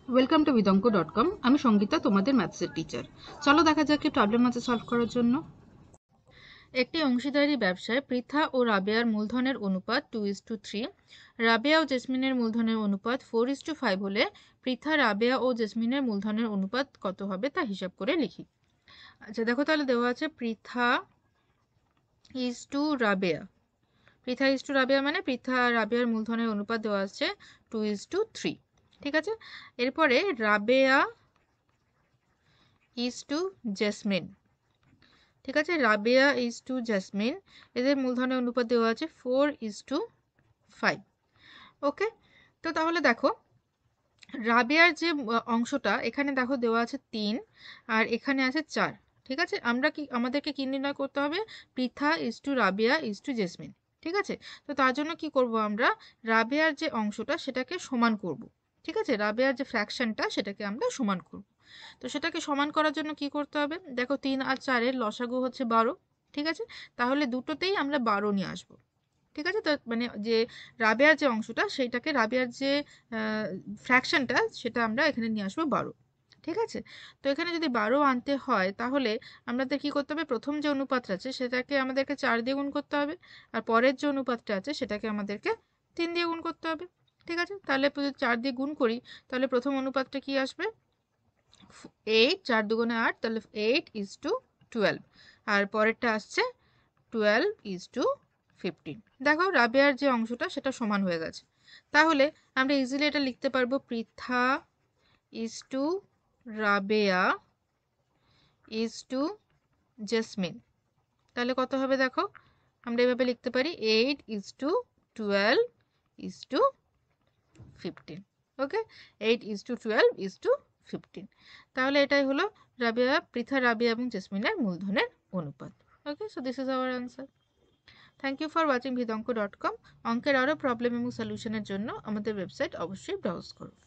Welcome to vidonko.com। আমি সঙ্গীতা, তোমাদের ম্যাথসের teacher. চলো দেখা যাক কি প্রবলেম আছে সলভ করার জন্য। একটি অংশীদারি ব্যবসায় পৃথা ও রাবেয়ার মূলধনের অনুপাত 2:3, রাবেয়া ও জেসমিনের মূলধনের অনুপাত 4:5 হলে পৃথা, রাবেয়া ও জেসমিনের মূলধনের অনুপাত কত হবে তা হিসাব করে লিখি। আচ্ছা দেখো, তাহলে দেওয়া আছে Pritha is to Rabeya. Pritha is to Rabeya মানে পৃথা আর রাবেয়ার মূলধনের অনুপাত দেওয়া আছে 2:3। ঠিক আছে, এরপরে রাবেয়া ইজ টু জেসমিন। ঠিক আছে, রাবেয়া ইজ টু জেসমিন, এদের মূলধনের অনুপাত দেওয়া আছে 4:5। ওকে, তো তাহলে দেখো রাবেয়ার যে অংশটা এখানে দেখো দেওয়া আছে 3 আর এখানে আছে 4। ঠিক আছে, আমাদেরকে কি নির্ণয় করতে হবে? Pritha is to Rabeya is to Jasmine. ঠিক আছে, তো তার জন্য কি করব আমরা? রাবেয়ার যে অংশটা সেটাকে সমান করব। ঠিক আছে, রাবেয়ার যে ফ্র্যাকশনটা সেটাকে আমরা সমান করব। তো সেটাকে সমান করার জন্য কি করতে হবে? দেখো 3 আর 4 এর লসাগু হচ্ছে 12। ঠিক আছে, তাহলে দুটোতেই আমরা 12 নিয়ে আসব। ঠিক আছে, তো মানে যে রাবেয়ার যে অংশটা সেইটাকে, রাবেয়ার যে ফ্র্যাকশনটা সেটা আমরা এখানে নিয়ে আসবো 12। ঠিক আছে, তো এখানে যদি 12 আনতে হয় তাহলে আমাদের কি করতে হবে? প্রথম যে অনুপাতটা আছে সেটাকে আমাদেরকে 4 দিয়ে গুণ করতে হবে, আর পরের যে অনুপাতটা আছে সেটাকে আমাদেরকে 3 দিয়ে গুণ করতে হবে। ঠিক আছে, তাহলে যদি 4 দিয়ে গুণ করি তাহলে প্রথম অনুপাতটা কি আসবে? 8, 4 দুগুণে 8, তাহলে 8:12। আর পরেরটা আসছে 12:15। দেখো রাবেয়ার যে অংশটা সেটা সমান হয়ে গেছে। তাহলে আমরা ইজিলি এটা লিখতে পারবো Pritha is to Rabeya is to Jasmine. তাহলে কত হবে দেখো? আমরা এভাবে লিখতে পারি 8:12:15। ওকে, 8:12:15। তাহলে এটাই হলো পৃথা, রাবেয়া এবং জেসমিনের মূলধনের অনুপাত। Okay, so this is our answer. Thank you for watching vidonko.com। অঙ্কের আরও প্রবলেম এবং সলিউশনের জন্য আমাদের ওয়েবসাইট অবশ্যই ব্রাউজ করুন।